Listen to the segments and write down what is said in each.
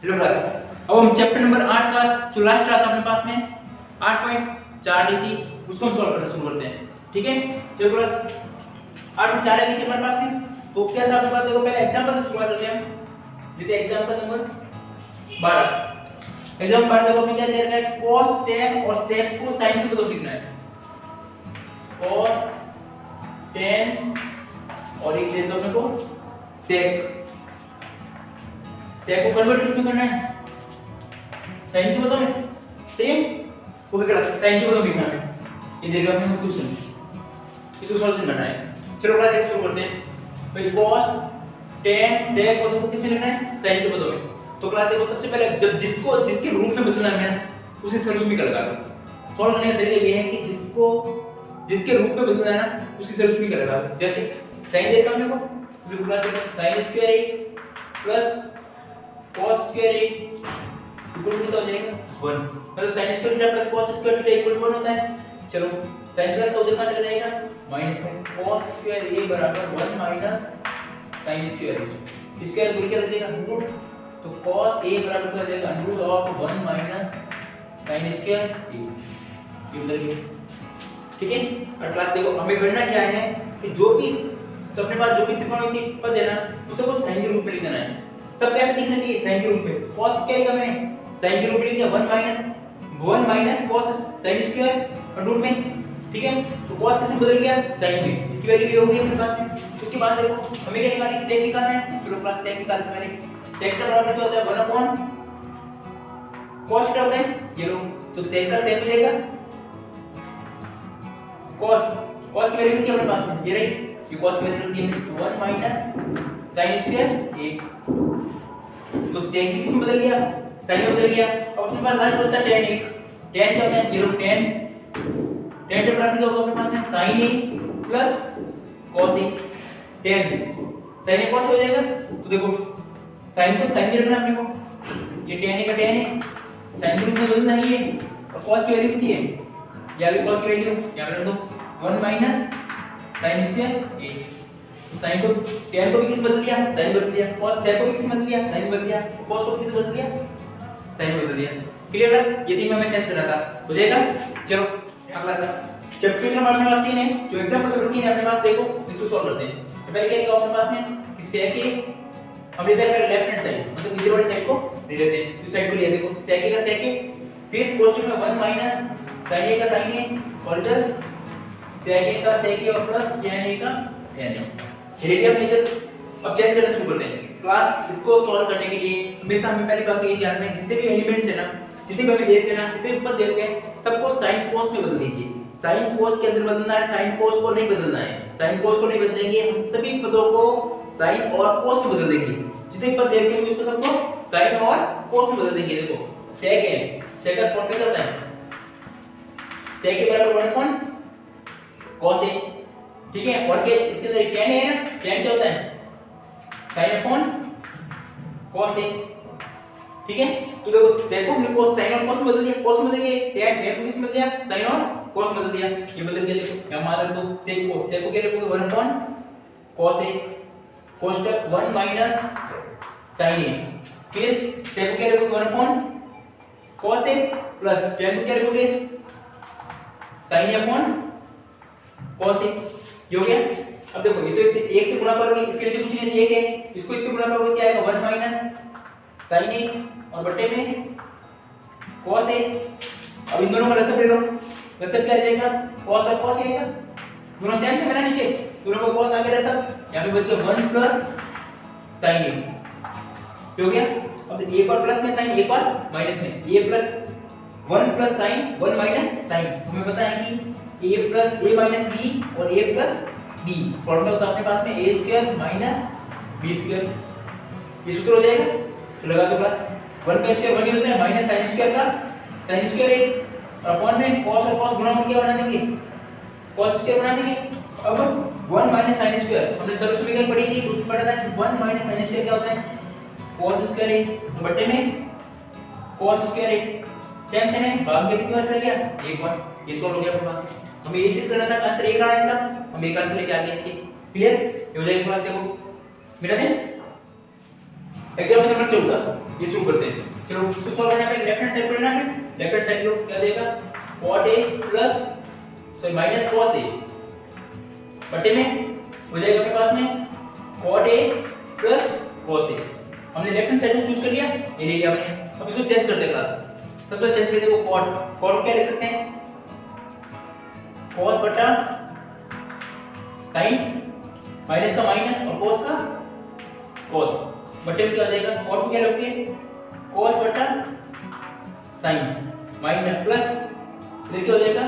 चलो प्लस अब हम चैप्टर नंबर 8 का जो लास्ट रहा था अपने पास में 8.4 ली थी उसको हम सॉल्व करना शुरू करते हैं। ठीक है चलो प्लस 8.4 ली थी हमारे पास में तो क्या था अपने पास देखो पहले एग्जांपल से शुरुआत करते हैं। लेते एग्जांपल नंबर 12 एग्जांपल 12 देखो अपने क्या दे रखा है cos tan और sec को sin के बदल लिखना है। cos tan और एक दे दो अपने को sec sec को कन्वर्ट किसमें करना है sin के बदल में सेम ओके क्लास sin के बदल में लिखना है। ये देखो अपने को क्वेश्चन इसको सॉल्यूशन करना है। चलो क्लास एक शुरू करते हैं भाई cos tan sec को सबको किसमें लिखना है sin के बदल में। तो क्लास देखो सबसे पहले जब जिसके रूप में बदलना है उसे सॉल्यूशन निकाल लगा दो। सॉल्व करने का तरीका ये है कि जिसके रूप में बदलना है ना उसकी सॉल्यूशन निकाल लगा दो। जैसे sin देखा हमने को तो क्लास देखो sin square a plus cos square a equal to हो जाएगा 1 मतलब sin square theta plus cos square theta equal to 1 होता है। चलो sin प्लस का उधर कहां चला जाएगा माइनस में cos स्क्वायर a बराबर 1 minus sin square a square दूर क्या रह जाएगा रूट तो cos a बराबर क्या हो जाएगा root of 1 minus sin square a ये उधर गया। ठीक है और क्लास देखो हमें करना क्या है कि जो भी तो अपने पास जो भी त्रिकोणमितीय पद है ना उसे को sin के रूप में लिखना है। सब कैसे लिखना चाहिए sin के रूप में cos क्या लिखा मैंने sin के रूप में लिख दिया 1 minus cos sin square root में। ठीक है तो cos किसमें बदल गया sin में इसकी वैल्यू ये हो गई अपने पास में। उसके बाद देखो हमें क्या निकालना है sec निकालना है। चलो क्लास sec निकालते हैं मैंने sec का बराबर क्या होता है 1 अपॉन cos थीटा होता है ये लो तो sec का sec हो जाएगा cos की वैल्यू कितनी है अपने पास में ये रही ये cos की वैल्यू कितनी है तो 1 माइनस sin स्क्वायर a तो sec भी किसमें बदल गया sin में बदल गया। अब अपने पास लास्ट बचता है tan tan क्या होता है ये लो tan के बराबर क्या होगा अपने पास में sin a plus cos a tan sin a cos हो जाएगा। तो देखो sin को sin में रखना अपने को ये tan a का tan है sin के रूप में बदलना है ये और cos की वैल्यू कितनी है ये वाली cos की वैल्यू यहां पे रख दो 1 माइनस sin स्क्वायर a तो sin को tan को भी किस बदल दिया sin बदल दिया cos sec को भी किस बदल दिया sin बदल दिया cos को किस बदल दिया sin बदल दिया। क्लियर बस ये तीन में मैं चेंज कर रहा था हो जाएगा। चलो क्लास चैप्टर नंबर अपने पास 3 है जो एग्जांपल नंबर 3 है अपने पास देखो इसको सॉल्व करते हैं। तो पहले क्या लिखा अपने पास में कि sec a हम इधर पहले लेफ्ट हैंड साइड मतलब इधर वाली साइड को ले लेते हैं इस साइड को लिया देखो sec a का sec a फिर पॉजिटिव में 1 माइनस sin a का sin a और इधर sec a का sec a और प्लस tan a का tan a ये लिया अपने इधर। अब चेंज करना शुरू करते हैं क्लास इसको सॉल्व करने के लिए हमेशा हमें पहली बात तो ये ध्यान रखना है जितने भी एलिमेंट्स है ना जितने भी हमें देते हैं ना जितने भी पद देते हैं सबको sin cos में बदल दीजिए। sin cos के अंदर बदलना है sin cos को नहीं बदलना है sin cos को नहीं बदलेंगे हम सभी पदों को sin और cos में बदल देंगे। जितने पद देते हैं उसको सबको sin और cos में बदल देंगे। देखो sec का फॉर्म क्या होता है sec के बराबर 1 अपॉन cos a ठीक है और के इसके अंदर tan है ना tan क्या होता है sin अपॉन cos a ठीक है। तो देखो sec को हमने cos sin और cos में बदल दिया cos में बदल गया tan को किस में बदल दिया sin और cos में बदल दिया ये बदल गया। देखो यहां मान लो sec को क्या लिखोगे 1 upon cos a कोष्टक 1 minus sin a फिर sec को क्या लिखोगे 1 upon cos a plus tan को क्या लिखोगे sin a upon cos a ये हो गया। अब देखो ये तो इससे 1 से गुणा करोगे इसके नीचे कुछ नहीं है 1 है इसको इससे गुणा करोगे क्या आएगा 1 माइनस sin a और बट्टे में cos a। अब इन दोनों का लसअप ले लो लसअप क्या आ जाएगा cos और cos आएगा दोनों सेम सेम है ना नीचे दोनों को cos आगे लसअप यहां पे बच गया 1 प्लस sin a हो गया। अब एक और प्लस में sin एक और माइनस में a plus 1 plus sin 1 minus sin हमें पता है कि a plus a minus b और a प्लस b फॉर्मूला होता है अपने पास में a square minus b square ये सूत्र हो जाएगा। तो लगा दो प्लस 1 का स्क्वायर 1 ही होता है माइनस sin स्क्वायर का sin स्क्वायर 1 और अपॉन में cos और cos गुणा करके क्या बना देंगे cos स्क्वायर बना देंगे। अब 1 माइनस sin स्क्वायर हमने सर्व समीकरण पढ़ी थी उसमें पढ़ा था कि 1 माइनस sin स्क्वायर क्या होता है cos स्क्वायर 1 बटे में cos स्क्वायर 1 सेम सेम है भाग के कितनी बार चला गया एक बार ये सॉल्व हो गया अपने पास। हमें ये सिद्ध करना था आंसर एक रहा है इसका हम एक आंसर लेके आ गए इसके क्लियर ये हो जाएगा क्लास देखो मिटा दें एग्जांपल नंबर 14 ये शुरू करते हैं। चलो इसको सॉल्व करना है, लेफ्ट हैंड साइड पर लेना है, लेफ्ट हैंड साइड लो, क्या देगा cot a plus sorry minus cos a बटे में हो जाएगा अपने पास में cot a plus cos a। हमने लेफ्ट हैंड साइड को चूज कर लिया, ये ले लिया हमने। अब इसको चेंज करते हैं क्लास, सबसे चेंज करते हैं वो cot क्या लिख सकते हैं cos बटा sin माइनस का माइनस और cos का cos बटे में क्या हो जाएगा cot को क्या रखोगे cos बटा sin माइनस प्लस इधर क्या हो जाएगा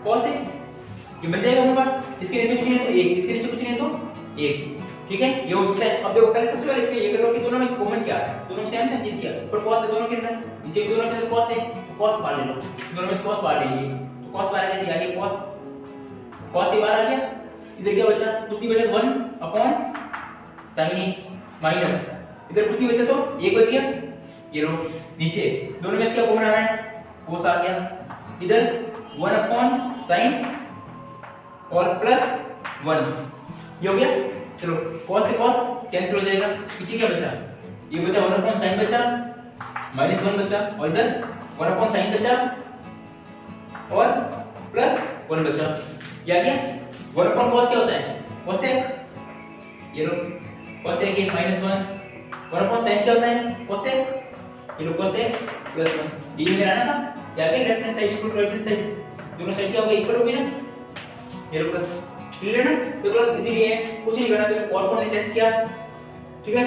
cos a, ये बन जाएगा हमारे पास। इसके नीचे कुछ नहीं तो एक, इसके नीचे कुछ नहीं तो एक, ठीक है ये हो सकता है। अब देखो पहले सबसे पहले इसमें ये कर लो कि दोनों में कॉमन क्या है, दोनों में सेम था चीज क्या पर cos है दोनों के अंदर, नीचे भी दोनों के अंदर cos है, cos बाहर ले लो, दोनों में cos बाहर ले लिए तो cos बाहर आ गया, ये cos ही बाहर आ गया। इधर क्या बचा, कुछ नहीं बचा 1 अपॉन sin a माइनस इधर कुछ नहीं बचा तो 1 बच गया, ये लो नीचे दोनों में इसका कॉमन आ रहा है cos आ गया, इधर 1 अपॉन sin और प्लस 1 ये हो गया। चलो cos से cos कैंसिल हो जाएगा, पीछे क्या बचा, ये बचा 1 अपॉन sin बचा माइनस 1 बचा और इधर 1 अपॉन sin बचा और प्लस 1 बचा, ये आ गया। 1 अपॉन cos क्या होता है cosec, ये लो cosec ये माइनस 1 अपॉन sin क्या होता है cosec, ये लो cosec प्लस 1 ये मेरा आना था, क्या क्या left hand side equal to right hand side दोनों साइड क्या होगा इक्वल होगी ना, ये लो प्लस क्लियर है ना। तो प्लस इसीलिए कुछ नहीं करना, तो cos को चेंज किया, ठीक है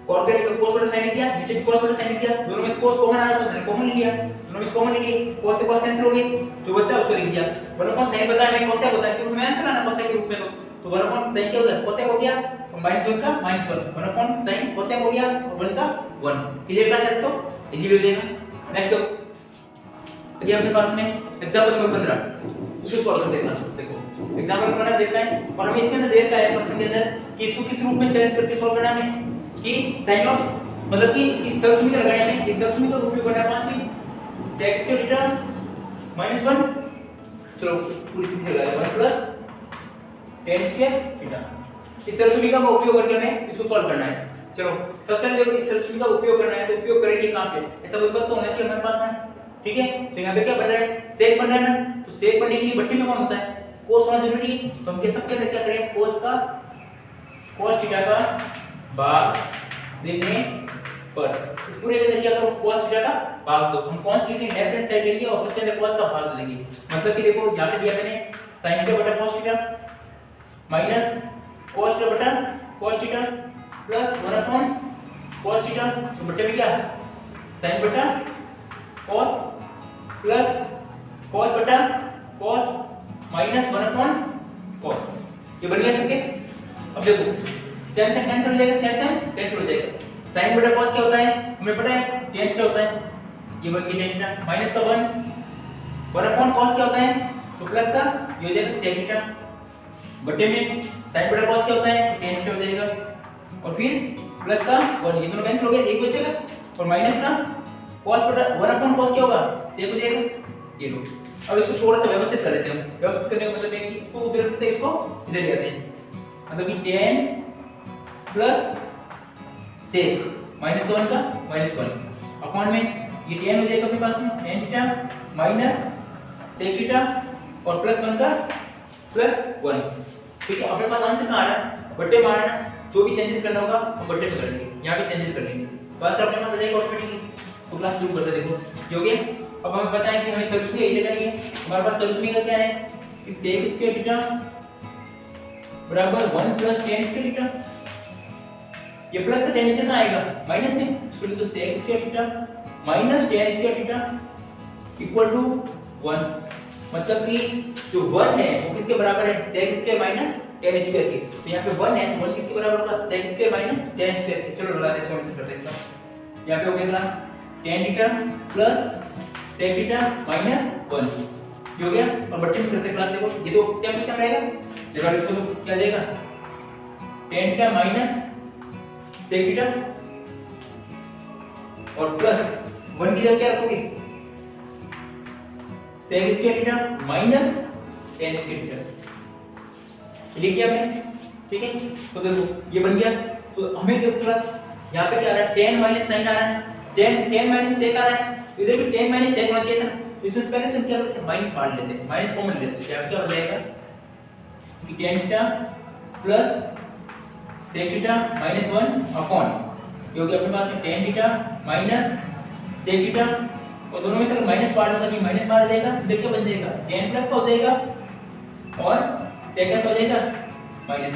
cos के cos बटा sin किया, नीचे भी cos बटा sin किया, दोनों में cos कॉमन आ रहा था तो कॉमन ले लिया, दोनों में कॉमन ले लिए, cos से cos कैंसिल हो गए, जो बचा उसको लिख दिया। 1 अपॉन sin बताया मैं cosec होता है क्योंकि मैं आंसर लाना cosec के रूप में, तो 1 अपॉन sin क्या होता है cosec हो गया और -1 का -1 1 अपॉन sin cosec हो गया और 1 का 1 क्लियर क्लास है। तो इजीली हो जाएगा। नेक्स्ट अगले अपने पास में एग्जांपल नंबर 15 इसको सॉल्व करते हैं क्लास। देखो एग्जांपल 15 देता है और हमें इसके अंदर देता है पर्सन के अंदर कि इसको किस रूप में चेंज करके सॉल्व करना है कि sin ऑफ मतलब कि इसकी सर्वसम्मिका लगानी है हमें, इस सर्वसम्मिका का उपयोग करना है कौन सी sec स्क्वायर थीटा -1 चलो पूरी सीधी लगा लें 1 प्लस tan स्क्वायर थीटा, इस सर्वसम्मिका का उपयोग करके हमें इसको सॉल्व करना है। चलो सबसे पहले देखो इस सर्वसम्मिका का उपयोग करना है तो उपयोग करेंगे कहां पे, ऐसा कोई बात तो होना चाहिए हमारे पास ना, ठीक है। तो यहां पे क्या बन रहा है sec बन रहा है ना, तो sec बनने के लिए बट्टे में कौन होता है cos होना जरूरी है, तो हम कह सकते हैं क्या करें cos थीटा का भाग देने पर इस पूरे के अंदर क्या करो cos थीटा का भाग दो, हम cos के लेफ्ट हैंड साइड लेंगे और सबके अंदर cos का भाग दे देंगे, मतलब कि देखो यहां पे दिया मैंने sin थीटा बटा cos theta minus cos theta बटा cos theta plus 1 upon cos theta, तो बटे में क्या sin बटा cos प्लस cos बटा cos माइनस 1 अपॉन cos, ये बन गया सबके। अब देखो सेम सेम कैंसिल हो जाएगा, सेम सेम कैंसिल हो जाएगा, sin बटा cos क्या होता है हमें पता है tan थीटा होता है, ये बन गया tan थीटा माइनस का 1 अपॉन cos क्या होता है तो प्लस का ये हो जाएगा sec थीटा बटे में sin बटा cos क्या होता है तो tan थीटा हो जाएगा और फिर प्लस का 1 ये दोनों कैंसिल हो गए, एक बचेगा और माइनस का cos बटा 1 अपॉन cos क्या होगा sec हो जाएगा, ये लो। अब इसको थोड़ा सा व्यवस्थित कर लेते हैं हम, व्यवस्थित करने का मतलब है कि इसको उधर रखते हैं इसको इधर ले आते हैं, मतलब कि tan प्लस sec माइनस का 1 का -1 अपॉन में ये tan हो जाएगा अपने पास में tan theta minus sec theta और प्लस 1 का प्लस 1, ठीक है। अपने पास आंसर कहां आ रहा है बट्टे में आ रहा है ना, जो भी चेंजेस करना होगा हम बट्टे में करेंगे, यहां पे चेंजेस कर लेंगे तो आंसर अपने पास आ जाएगा ऑटोमेटिकली। तो क्लास शुरू करते हैं, देखो ये हो गया। अब हमें पता है कि हमें सर्वसम्मिका यही लगानी है, हमारे पास सर्वसम्मिका क्या है कि sec स्क्वायर थीटा बराबर 1 प्लस tan स्क्वायर थीटा, ये प्लस का tan इधर कहां आएगा माइनस में, इसको लिख दो sec square theta minus tan square theta equal to 1, मतलब कि जो 1 है वो किसके बराबर है sec square minus tan square के, तो यहां पे 1 है तो 1 किसके बराबर होगा sec square minus tan square के। चलो लगा दे सॉल्यूशन करते हैं इसका। यहां पे हो गया class tan theta plus sec theta minus 1 ये हो गया और बट्टे में करते क्लास। देखो ये तो सेम टू सेम रहेगा, लेकिन इसको तो क्या देगा tan theta minus sec theta और प्लस 1 की जगह क्या रखोगे sec square theta minus tan square theta लिख दिया हमने, ठीक है। तो देखो ये बन गया तो हमें देखो प्लस यहाँ पे क्या आ रहा है, tan माइनस sin आ रहा है, tan माइनस sec आ रहा है, इधर भी tan माइनस sec होना चाहिए था। इसमें पहले से हम क्या करते हैं, माइनस काट लेते हैं, माइनस कॉमन लेते हैं, क्या हो जाएगा कि tan theta plus sec theta minus 1 upon ये हो गया अपने पास में tan theta minus sec theta, और दोनों में से अगर माइनस काट लूंगा तो माइनस बाहर आ जाएगा, देखिए बन जाएगा tan प्लस का हो जाएगा और sec हो जाएगा माइनस।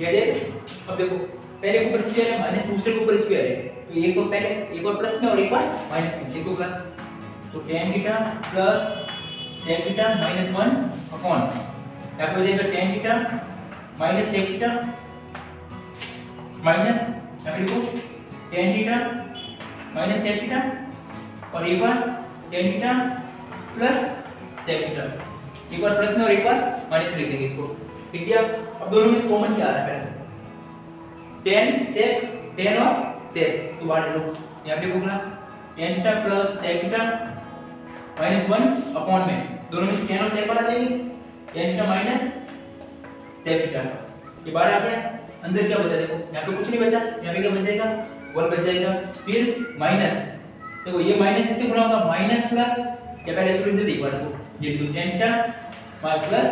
ये देख अब देखो पहले के ऊपर स्क्वायर है माइनस दूसरे के ऊपर स्क्वायर है, तो एक को पहले एक और प्लस में और एक और माइनस में, देखो प्लस तो tan theta plus sec theta minus 1 upon यहाँ पे हो जाएगा tan theta minus sec theta minus यहाँ पे देखो tan theta minus sec theta और एक बार tan theta plus sec theta, एक बार प्लस में और एक बार माइनस लिख देंगे इसको, ठीक है। अब दोनों में से कॉमन क्या आ रहा है, tan sec tan और sec तो बाहर लो, यहाँ पे देखो plus tan theta plus sec theta minus 1 upon में दोनों में से tan और sec बाहर आ जाएंगे, tan theta minus sec theta ये बाहर आ गया। अंदर क्या बचा, देखो यहाँ पे कुछ नहीं बचा, यहाँ पे क्या बचेगा 1 बच जाएगा, फिर माइनस देखो ये माइनस इससे गुणा होगा माइनस प्लस, या पहले इसको लिख दे एक बार, देखो ये लिखो tan theta plus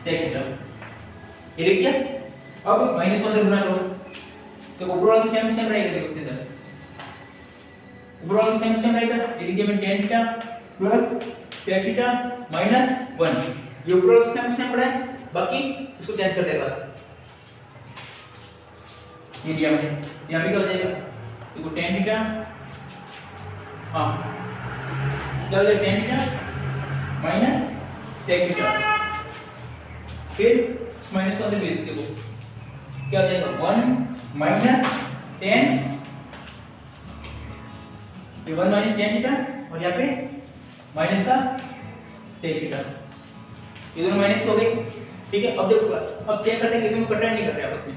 sec theta ये लिख दिया। अब माइनस को अंदर गुणा करो तो ऊपर वाला सेम रहेगा, देखो इसके अंदर ऊपर वाला सेम रहेगा, ये लिख दिया मैंने tan theta plus sec theta minus 1, ये ऊपर वाला सेम पड़ा है, बाकी इसको चेंज कर देगा बस, ये दिया मैंने। यहाँ पे क्या हो जाएगा, देखो tan थीटा हाँ क्या हो जाएगा tan theta minus sec theta, फिर इस माइनस को अंदर भेज दो, क्या हो जाएगा 1 माइनस tan, ये 1 माइनस tan थीटा और यहाँ पे माइनस का sec थीटा, ये दोनों माइनस हो गए, ठीक है। अब देखो बस अब चेक करते हैं कि दोनों कट रहे नहीं कट रहे आपस में,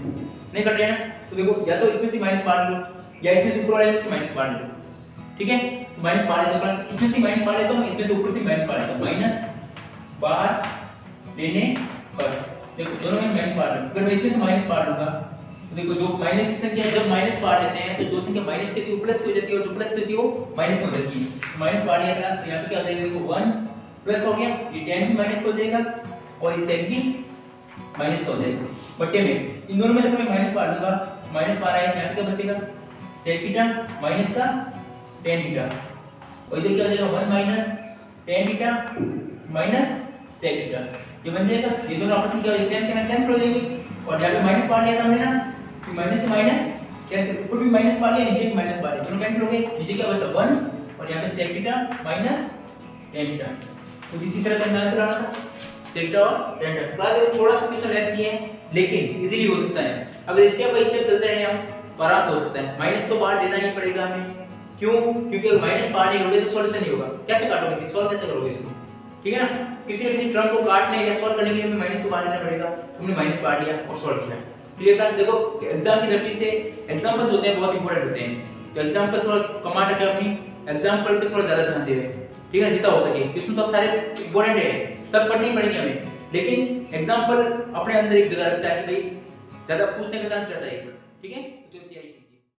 नहीं कट रहे हैं ना, तो देखो या तो इसमें से माइनस काट लो या इसमें से ऊपर वाले से माइनस काट लो, ठीक है। तो माइनस काट लेते हैं, इसमें से माइनस काट लेता हूं, इसमें से ऊपर से माइनस काट लेता हूं, माइनस बाहर लेने पर देखो दोनों में माइनस काट लो, अगर मैं इसमें से माइनस काट लूंगा तो देखो जो माइनस की संख्या जब माइनस काट लेते हैं तो जो संख्या माइनस की थी वो प्लस की हो जाती है और जो प्लस की थी वो माइनस में हो जाती है। माइनस काट लिया क्लास, तो यहां पे क्या हो जाएगा, देखो 1 प्लस हो गया, ये tan भी माइनस हो जाएगा और ये sec भी माइनस का हो जाएगा, बट्टे में इन दोनों में से मैं माइनस काट दूंगा, माइनस बाहर आएगा, यहाँ पे क्या बचेगा sec थीटा माइनस का tan थीटा, और इधर क्या हो जाएगा 1 minus tan theta minus sec theta, ये बन जाएगा। ये दोनों आपस में क्या हो जाएगा, सेम कैंसिल हो जाएंगे, और यहाँ पे माइनस काट लिया था हमने ना, फिर माइनस से माइनस कैंसिल, ऊपर भी माइनस काट लिया, नीचे भी माइनस काट लिया, दोनों कैंसिल हो गए, नीचे क्या बचा 1 और यहाँ पे sec theta minus tan theta, कुछ इसी तरह से आंसर आना था sec थीटा और tan थीटा। क्लास देखो थोड़ा सा क्वेश्चन रहती है लेकिन इजीली हो सकता है, अगर स्टेप बाय स्टेप चलते रहे हम तो आराम से हो सकता है। माइनस तो बाहर देना ही पड़ेगा हमें, क्यों, क्योंकि अगर माइनस बाहर नहीं करोगे तो सॉल्यूशन नहीं होगा, कैसे काटोगे, सॉल्व कैसे करोगे इसको, ठीक है ना। किसी न किसी टर्म को काटने या सॉल्व करने के लिए हमें माइनस तो बाहर लेना पड़ेगा, हमने माइनस काट लिया और सॉल्व किया। Clear class. देखो एग्जाम की दृष्टि से एग्जांपल्स होते हैं बहुत इंपॉर्टेंट होते हैं, तो एग्जांपल थोड़ा कमांड रखें, अपनी एग्जांपल पे थोड़ा ज्यादा ध्यान दें, ठीक है, जितना हो सके, क्योंकि तो सारे इंपॉर्टेंट है, सब पढ़ने ही पड़ेंगे हमें, लेकिन एग्जांपल अपने अंदर एक जगह रखता है कि भाई ज्यादा पूछने का चांस रहता है, ठीक है।